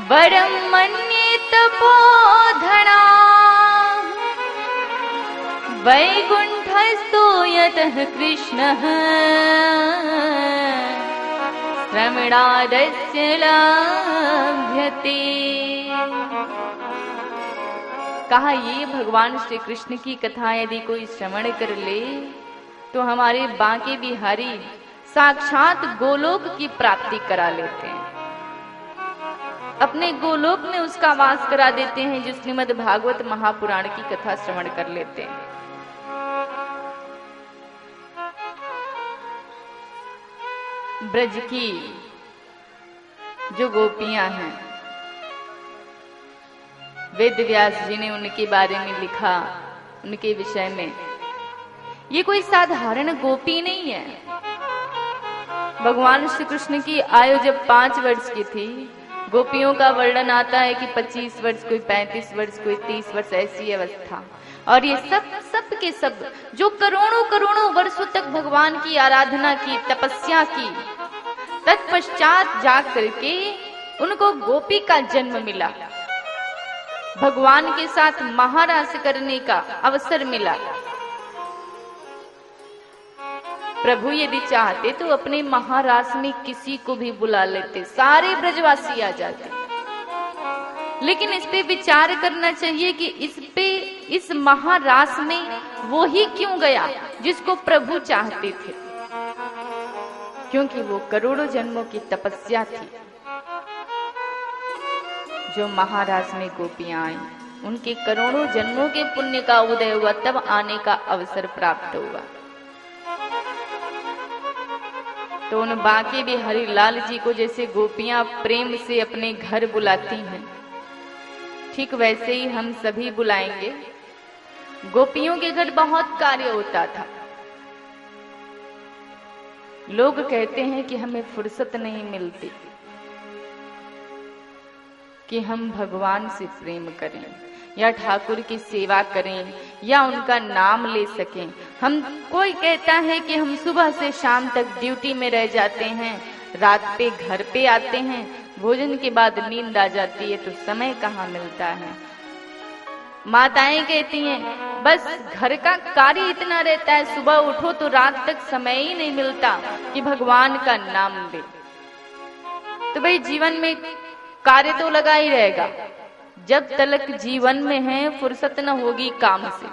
वरं मन्ये तपोधना वैकुण्ठस्थो यतः कृष्णः श्रवणादस्य लभ्यते। कहा ये भगवान श्री कृष्ण की कथा यदि कोई श्रवण कर ले तो हमारे बांके बिहारी साक्षात गोलोक की प्राप्ति करा लेते हैं, अपने गोलोक में उसका वास करा देते हैं जो श्रीमद् भागवत महापुराण की कथा श्रवण कर लेते हैं। ब्रज की जो गोपियां हैं, वेद व्यास जी ने उनके बारे में लिखा, उनके विषय में। ये कोई साधारण गोपी नहीं है। भगवान श्री कृष्ण की आयु जब 5 वर्ष की थी, गोपियों का वर्णन आता है कि 25 वर्ष, कोई 35 वर्ष, कोई 30 वर्ष, ऐसी अवस्था। और ये सब के सब जो करोड़ों करोड़ों वर्षों तक भगवान की आराधना की, तपस्या की, तत्पश्चात जाग करके उनको गोपी का जन्म मिला, भगवान के साथ महारास करने का अवसर मिला। प्रभु यदि चाहते तो अपने महारास में किसी को भी बुला लेते, सारे ब्रजवासी आ जाते। लेकिन इस पे विचार करना चाहिए कि इस महारास में वो ही क्यों गया जिसको प्रभु चाहते थे, क्योंकि वो करोड़ों जन्मों की तपस्या थी। जो महारास में गोपियां आई, उनके करोड़ों जन्मों के पुण्य का उदय हुआ, तब आने का अवसर प्राप्त हुआ। तो उन बांके बिहारी लाल जी को जैसे गोपियां प्रेम से अपने घर बुलाती हैं, ठीक वैसे ही हम सभी बुलाएंगे। गोपियों के घर बहुत कार्य होता था। लोग कहते हैं कि हमें फुर्सत नहीं मिलती कि हम भगवान से प्रेम करें या ठाकुर की सेवा करें या उनका नाम ले सकें। हम, कोई कहता है कि हम सुबह से शाम तक ड्यूटी में रह जाते हैं, रात पे घर पे आते हैं, भोजन के बाद नींद आ जाती है, तो समय कहाँ मिलता है। माताएं कहती हैं बस घर का कार्य इतना रहता है, सुबह उठो तो रात तक समय ही नहीं मिलता कि भगवान का नाम दे। तो भाई जीवन में कार्य तो लगा ही रहेगा, जब तलक जीवन में है फुर्सत न होगी काम से।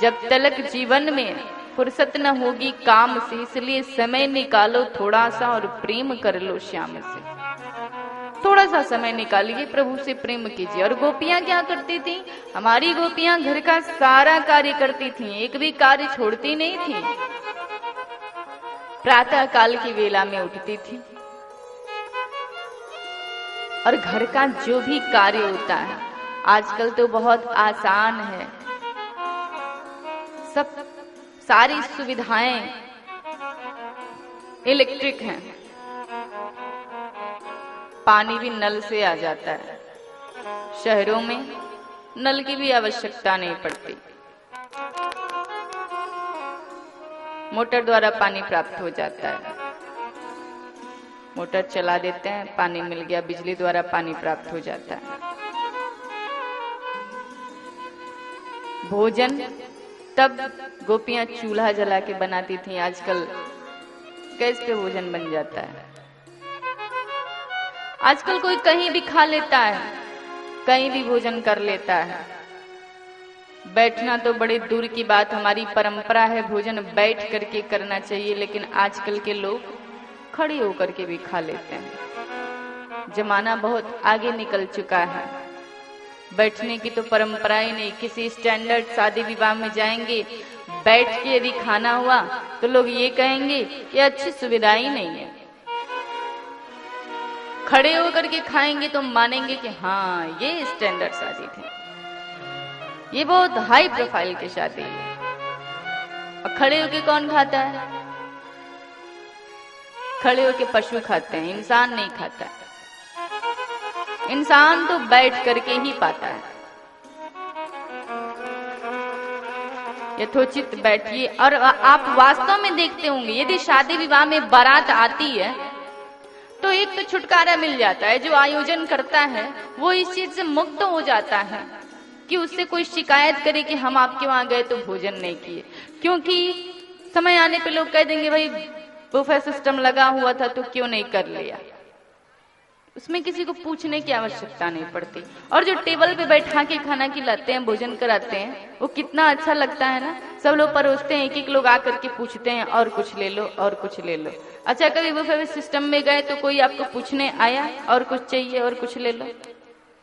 जब तलक जीवन में फुर्सत न होगी काम से, इसलिए समय निकालो थोड़ा सा और प्रेम कर लो श्याम से। थोड़ा सा समय निकालिए, प्रभु से प्रेम कीजिए। और गोपियां क्या करती थी? हमारी गोपियां घर का सारा कार्य करती थी, एक भी कार्य छोड़ती नहीं थी। प्रातः काल की वेला में उठती थी और घर का जो भी कार्य होता है, आजकल तो बहुत आसान है, सब सारी सुविधाएं इलेक्ट्रिक हैं, पानी भी नल से आ जाता है। शहरों में नल की भी आवश्यकता नहीं पड़ती, मोटर द्वारा पानी प्राप्त हो जाता है। मोटर चला देते हैं, पानी मिल गया, बिजली द्वारा पानी प्राप्त हो जाता है। भोजन तब गोपियां चूल्हा जला के बनाती थी, आजकल गैस पे भोजन बन जाता है। आजकल कोई कहीं भी खा लेता है, कहीं भी भोजन कर लेता है। बैठना तो बड़े दूर की बात, हमारी परंपरा है भोजन बैठ करके करना चाहिए, लेकिन आजकल के लोग खड़े होकर के भी खा लेते हैं। जमाना बहुत आगे निकल चुका है, बैठने की तो परंपरा ही नहीं। किसी स्टैंडर्ड शादी विवाह में जाएंगे, बैठ के यदि खाना हुआ तो लोग ये कहेंगे कि अच्छी सुविधा ही नहीं है। खड़े होकर के खाएंगे तो मानेंगे कि हाँ ये स्टैंडर्ड शादी थी, ये बहुत हाई प्रोफाइल की शादी है। और खड़े होके कौन खाता है? खड़े होके पशु खाते हैं, इंसान नहीं खाता है। इंसान तो बैठ करके ही पाता है। यथोचित बैठिए। और आप वास्तव में देखते होंगे, यदि शादी विवाह में बारात आती है तो एक तो छुटकारा मिल जाता है, जो आयोजन करता है वो इस चीज से मुक्त हो जाता है कि उससे कोई शिकायत करे कि हम आपके वहां गए तो भोजन नहीं किए, क्योंकि समय आने पे लोग कह देंगे भाई बुफे सिस्टम लगा हुआ था तो क्यों नहीं कर लिया। उसमें किसी को पूछने की आवश्यकता नहीं पड़ती। और जो टेबल पे बैठा के खाना खिलाते हैं, भोजन कराते हैं, वो कितना अच्छा लगता है ना। सब लोग परोसते हैं, एक एक लोग आकर के पूछते हैं और कुछ ले लो और कुछ ले लो। अच्छा, कभी बुफे सिस्टम में गए तो कोई आपको पूछने आया और कुछ चाहिए और कुछ ले लो?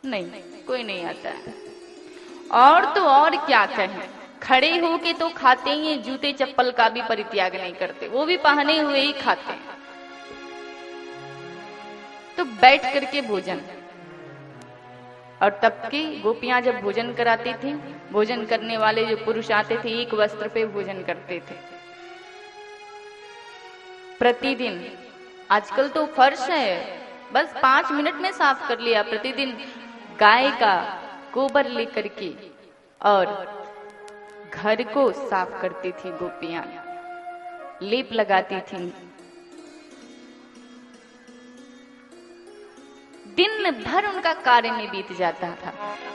नहीं, कोई नहीं आता है। और तो और क्या कहें, खड़े होके तो खाते ही हैं, जूते चप्पल का भी परित्याग नहीं करते, वो भी पहने हुए ही खाते हैं। तो बैठ करके भोजन। और तब की गोपियां जब भोजन कराती थी, भोजन करने वाले जो पुरुष आते थे एक वस्त्र पे भोजन करते थे प्रतिदिन। आजकल तो फर्श है, बस 5 मिनट में साफ कर लिया। प्रतिदिन गाय का गोबर लेकर के और घर को साफ करती थी गोपियां, लेप लगाती थी। दिन भर उनका कार्य में बीत जाता था,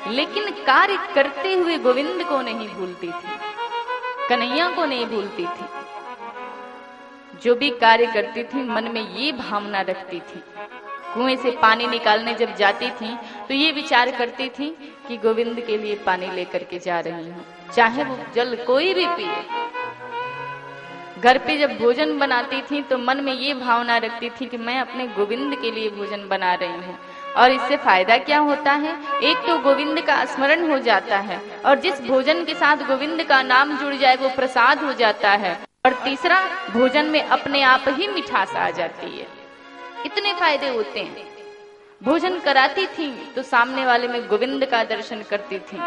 लेकिन कार्य करते हुए गोविंद को नहीं भूलती थी, कन्हैया को नहीं भूलती थी। जो भी कार्य करती थी मन में ये भावना रखती थी। कुएं से पानी निकालने जब जाती थी तो ये विचार करती थी कि गोविंद के लिए पानी लेकर के जा रही हूँ, चाहे वो जल कोई भी पिए। घर पे जब भोजन बनाती थी तो मन में ये भावना रखती थी कि मैं अपने गोविंद के लिए भोजन बना रही हूँ। और इससे फायदा क्या होता है, एक तो गोविंद का स्मरण हो जाता है, और जिस भोजन के साथ गोविंद का नाम जुड़ जाए वो प्रसाद हो जाता है, और तीसरा भोजन में अपने आप ही मिठास आ जाती है। इतने फायदे होते हैं। भोजन कराती थी तो सामने वाले में गोविंद का दर्शन करती थी,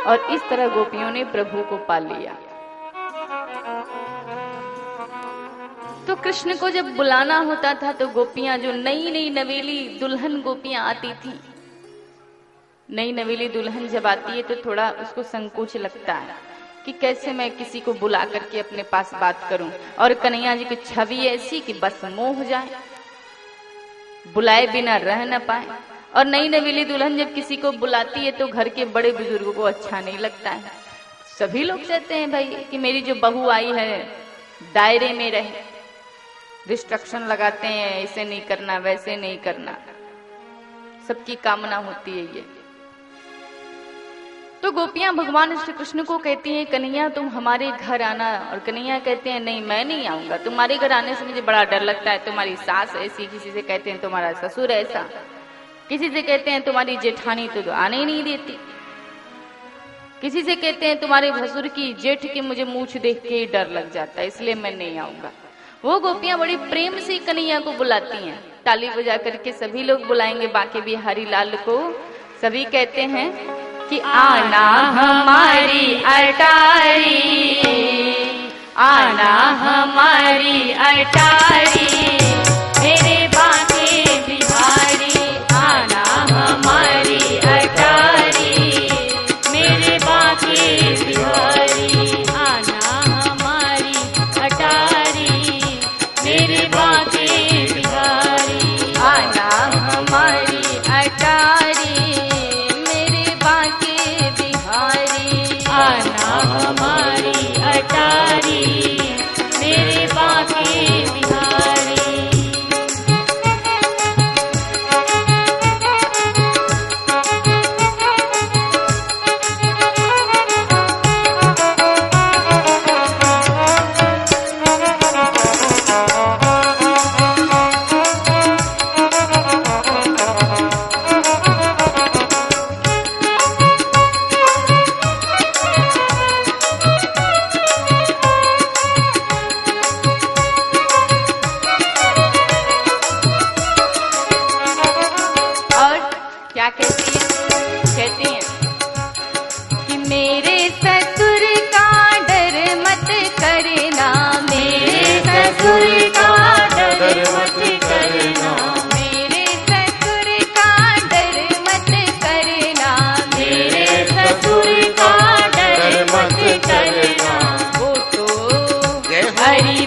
और इस तरह गोपियों ने प्रभु को पा लिया। तो कृष्ण को जब बुलाना होता था तो गोपियां, जो नई नई नवेली दुल्हन गोपियां आती थी, नई नवेली दुल्हन जब आती है तो थोड़ा उसको संकोच लगता है कि कैसे मैं किसी को बुला करके अपने पास बात करूं। और कन्हैया जी की छवि ऐसी कि बस मोह हो जाए, बुलाए बिना रह न पाए। और नई नवेली दुल्हन जब किसी को बुलाती है तो घर के बड़े बुजुर्गों को अच्छा नहीं लगता है। सभी लोग चाहते हैं भाई कि मेरी जो बहू आई है दायरे में रहे, रिस्ट्रिक्शन लगाते हैं, ऐसे नहीं करना वैसे नहीं करना, सबकी कामना होती है ये। तो गोपियां भगवान श्री कृष्ण को कहती हैं कन्हैया तुम हमारे घर आना, और कन्हैया कहते हैं नहीं मैं नहीं आऊंगा, तुम्हारे घर आने से मुझे बड़ा डर लगता है। तुम्हारी सास ऐसी, किसी से कहते हैं तुम्हारा ससुर ऐसा, किसी से कहते हैं तुम्हारी जेठानी तो आने ही नहीं देती, किसी से कहते हैं तुम्हारे भसुर की जेठ की मुझे मूछ देख के ही डर लग जाता है, इसलिए मैं नहीं आऊंगा। वो गोपियां बड़ी प्रेम से कन्हैया को बुलाती हैं, ताली बजा करके सभी लोग बुलाएंगे बांके बिहारी लाल को। सभी कहते हैं कि आना हमारी अटारी, आना हमारी अटारी, मेरे बांके बिहारी, आना हमारी अटारी, मेरे बांके बिहारी, आना हमारी अटारी, मेरे बांके बिहारी, आना हमारी अटारी, मेरे बांके बिहारी, आना हमारी अटारी, मेरे बांके बिहारी।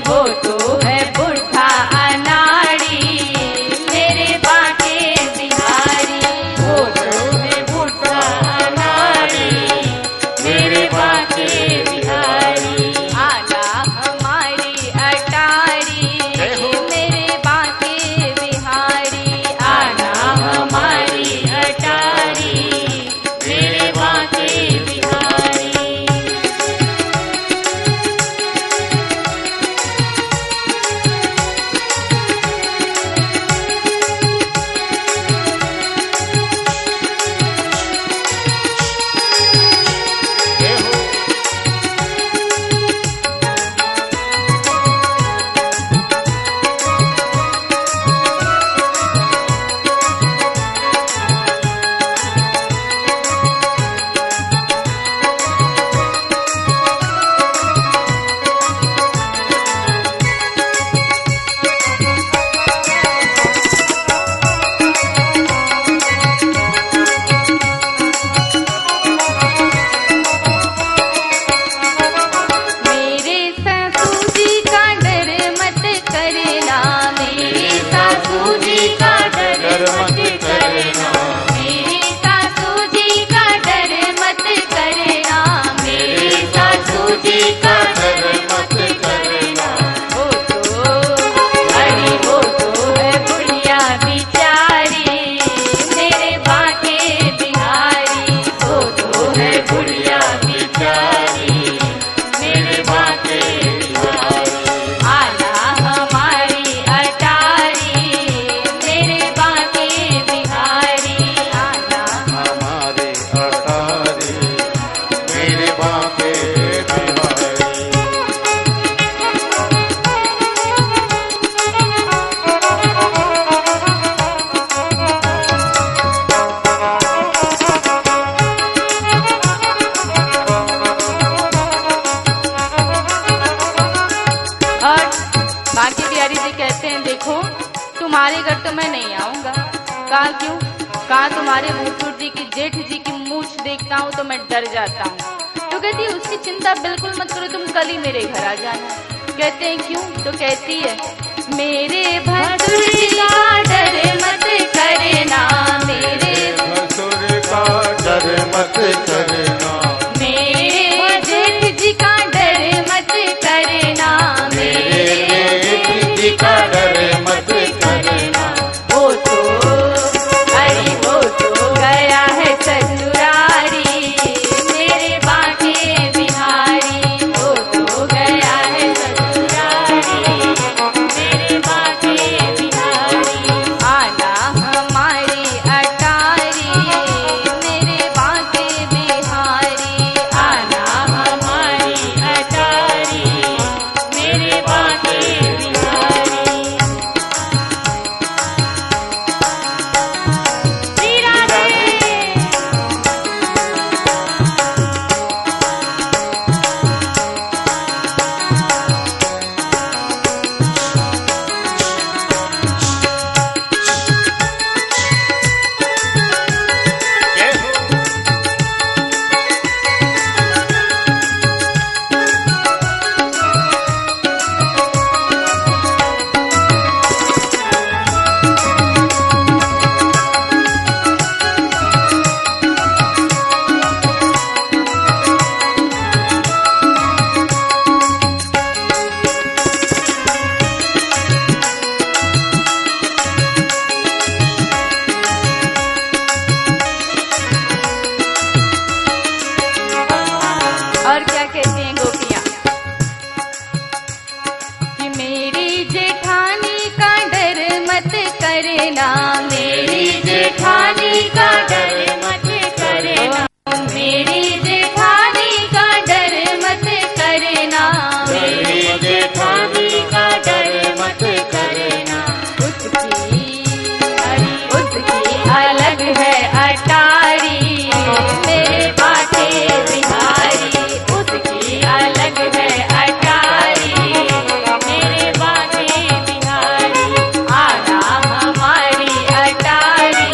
वो तो है बुढ़ा अनाड़ी, तुम्हारे घर तो मैं नहीं आऊंगा। कहा क्यों? कहा तुम्हारे भूतपुर जी की जेठ जी की मूछ देखता हूँ तो मैं डर जाता हूँ। तो कहती है उसकी चिंता बिल्कुल मत करो, तुम कल ही मेरे घर आ जाना। कहते हैं क्यों? तो कहती है मेरे भसुर जी का डर मत करना, मेरे भसुर का डर मत करना, मेरे जेठ जी का डर मत करना, मेरे जेठ जी का डर मत करना। वो तो अरे वो तो गया है ससुरारी, मेरे बाके बिहारी। वो तो गया है ससुरारी, मेरे बाके बिहारी। आना हमारी अटारी, मेरे बाके बिहारी। आना हमारी अटारी, मेरे बाके बिहारी। श्री राधे। और क्या कहती हैं गोपियां कि मेरी जेठानी का डर मत करना, मेरी जेठानी का डर मत करना, मेरी जेठानी का डर मत करना, मेरी जेठानी का डर मत करना। उसकी अलग है अटारी, मेरे बाके बिहारी। उसकी अलग है अटारी, मेरे बाके बिहारी। आना हमारी अटारी,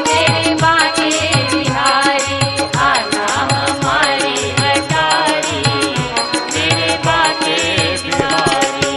मेरे बाके बिहारी। आना हमारी अटारी, मेरे बाके बिहारी।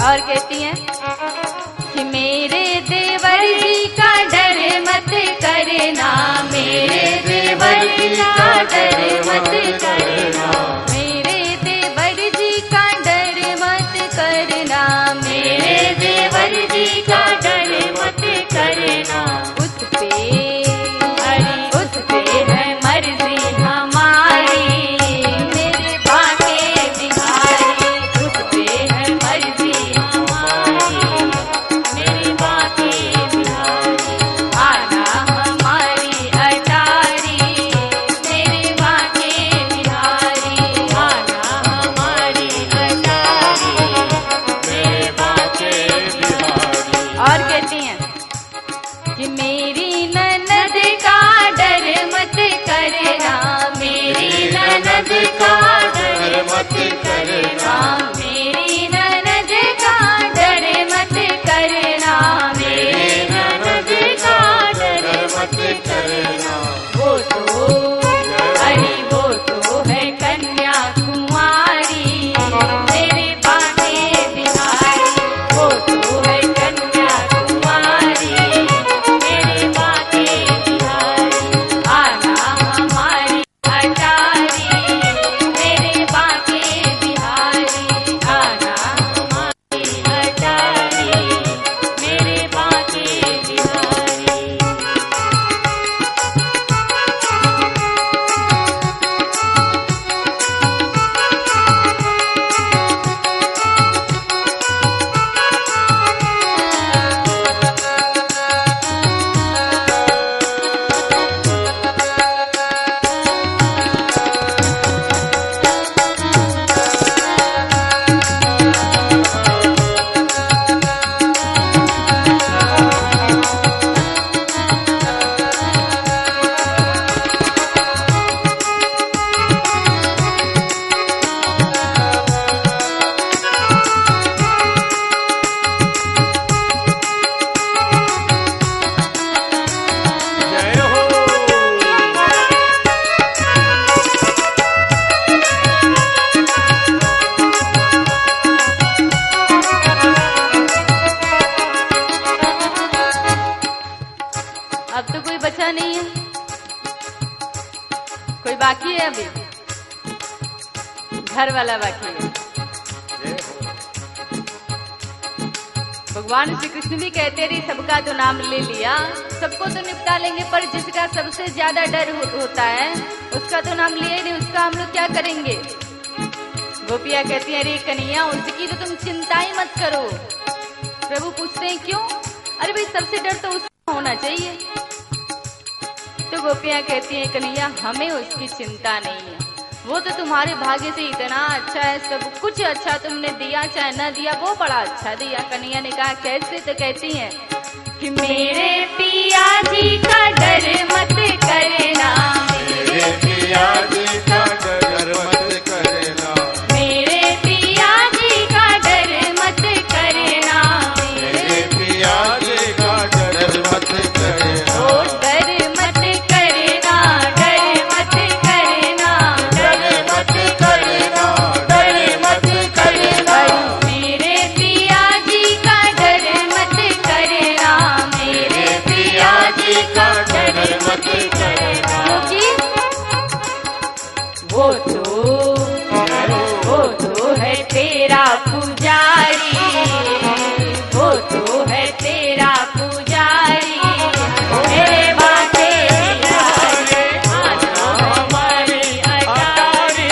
और कहती हैं कि मेरे देवर जी का डर मत करना, मेरे देवर जी का डर मत करना, मेरे देवर जी का डर मत करना, मेरे देवर जी का डर मत करना। उस पे है मर्जी हमारी, मेरे बाके बिहारी। उस पे है मर्जी हमारी, मेरे बाके बिहारी। आना हमारी अटारी, मेरे बाके बिहारी। आना हमारी अटारी, मेरे बाके बिहारी। और कहती हैं कि मेरी ननद का डर मत करना, मेरी ननद का डर मत करना, मेरी ननद का डर मत करना, मेरी ननद का डर मत करना। वो तो अरे वो तो है कन्याकुमारी, मेरे बाके बिहारी। वो तो है कन्याकुमारी, बचा नहीं है? कोई बाकी है? अभी घर वाला बाकी है। भगवान श्री कृष्ण भी कहते रहे सबका तो नाम ले लिया, सबको तो निपटा लेंगे, पर जिसका सबसे ज्यादा डर होता है उसका तो नाम लिया ही नहीं, उसका हम लोग क्या करेंगे? गोपियां कहती हैं अरे कन्हैया उसकी तो तुम चिंता ही मत करो। प्रभु पूछते हैं क्यों? अरे भाई सबसे डर तो उसका होना चाहिए। तो गोपियां कहती हैं कन्हैया हमें उसकी चिंता नहीं है, वो तो तुम्हारे भाग्य से इतना अच्छा है, सब कुछ अच्छा तुमने दिया, चाहे न दिया वो बड़ा अच्छा दिया। कन्हैया ने कहा कैसे? तो कहती हैं कि मेरे पिया जी का डर मत करना, मेरे पिया जी का डर मत करना, मेरे पिया जी का डर मत करना, मेरे पिया जी का डर मत करना, ओ डर मत करना, डर मत करना, डर मत करना, डर मत करना, मेरे पिया जी का डर मत करना, मेरे पिया जी का डर मत करना। क्योंकि वो तो है तेरा पुजारी, वो तो है तेरा पुजारी, मेरे माथे बिहारी, आना हमारी अटारी,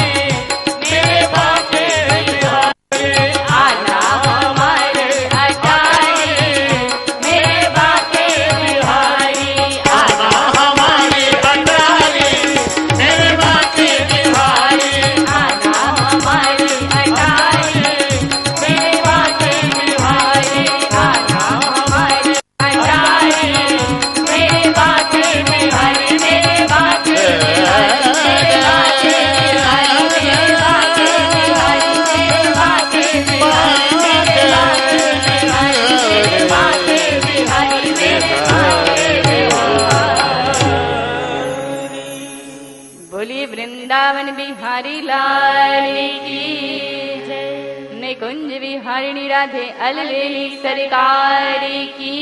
मेरे माथे बिहारी, आना हमारे अटारी, मेरे माथे बिहारी, आना हमारी अटारी, मेरे माथे बिहारी, आना हमारी अटारी, मेरे माथे बिहारी, आना हमारी अटारी, मेरे माथे बिहारी, मेरे माथे बिहारी, मेरे माथे बिहारी, मेरे माथे बिहारी, मेरे माथे बिहारी, मेरे माथे बिहारी, मेरे माथे बिहारी, मेरे माथे बिहारी। बोलिए वृंदावन बिहारी लाल की जय, निकुंज बिहारिणी राधे अलवेली सरकार की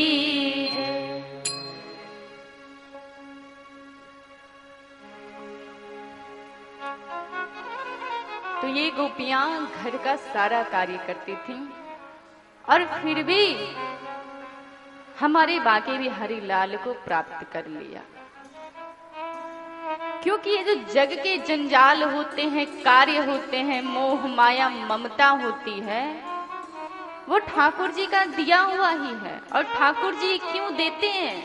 जय। तो ये गोपियां घर का सारा कार्य करती थीं और फिर भी हमारे बाके बिहारी लाल को प्राप्त कर लिया, क्योंकि ये जो जग के जंजाल होते हैं, कार्य होते हैं, मोह माया ममता होती है, वो ठाकुर जी का दिया हुआ ही है। और ठाकुर जी क्यों देते हैं?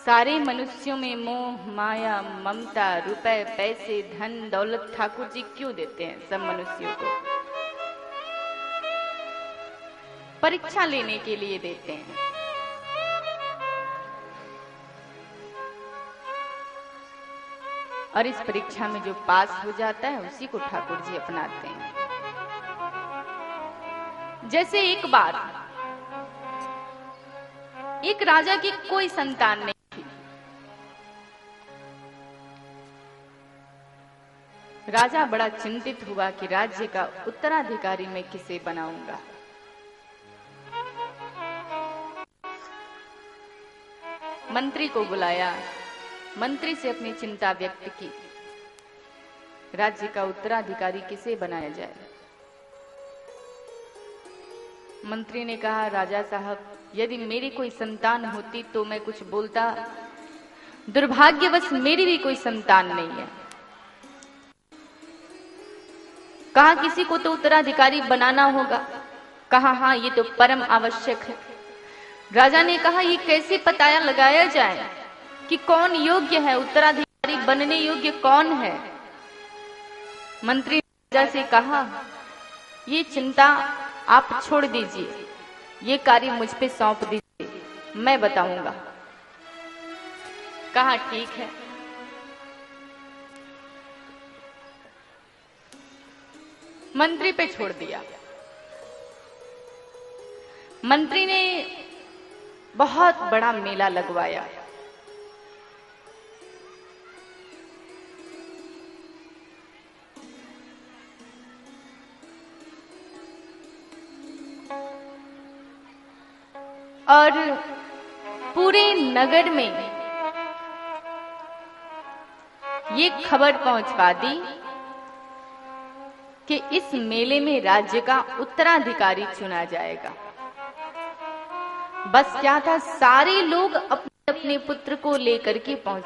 सारे मनुष्यों में मोह माया ममता, रुपए पैसे धन दौलत ठाकुर जी क्यों देते हैं? सब मनुष्यों को परीक्षा लेने के लिए देते हैं। और इस परीक्षा में जो पास हो जाता है उसी को ठाकुर जी अपनाते हैं। जैसे एक बार एक राजा की कोई संतान नहीं थी। राजा बड़ा चिंतित हुआ कि राज्य का उत्तराधिकारी मैं किसे बनाऊंगा। मंत्री को बुलाया, मंत्री से अपनी चिंता व्यक्त की, राज्य का उत्तराधिकारी किसे बनाया जाए। मंत्री ने कहा राजा साहब यदि मेरी कोई संतान होती तो मैं कुछ बोलता, दुर्भाग्यवश मेरी भी कोई संतान नहीं है। कहा किसी को तो उत्तराधिकारी बनाना होगा। कहा हाँ ये तो परम आवश्यक है। राजा ने कहा ये कैसे पता लगाया जाए कि कौन योग्य है, उत्तराधिकारी बनने योग्य कौन है। मंत्री ने राजा से कहा ये चिंता आप छोड़ दीजिए, ये कार्य मुझ पे सौंप दीजिए, मैं बताऊंगा। कहा ठीक है। मंत्री पे छोड़ दिया। मंत्री ने बहुत बड़ा मेला लगवाया। और पूरे नगर में ये खबर पहुंचवा दी कि इस मेले में राज्य का उत्तराधिकारी चुना जाएगा। बस क्या था, सारे लोग अपने अपने पुत्र को लेकर के पहुंचे।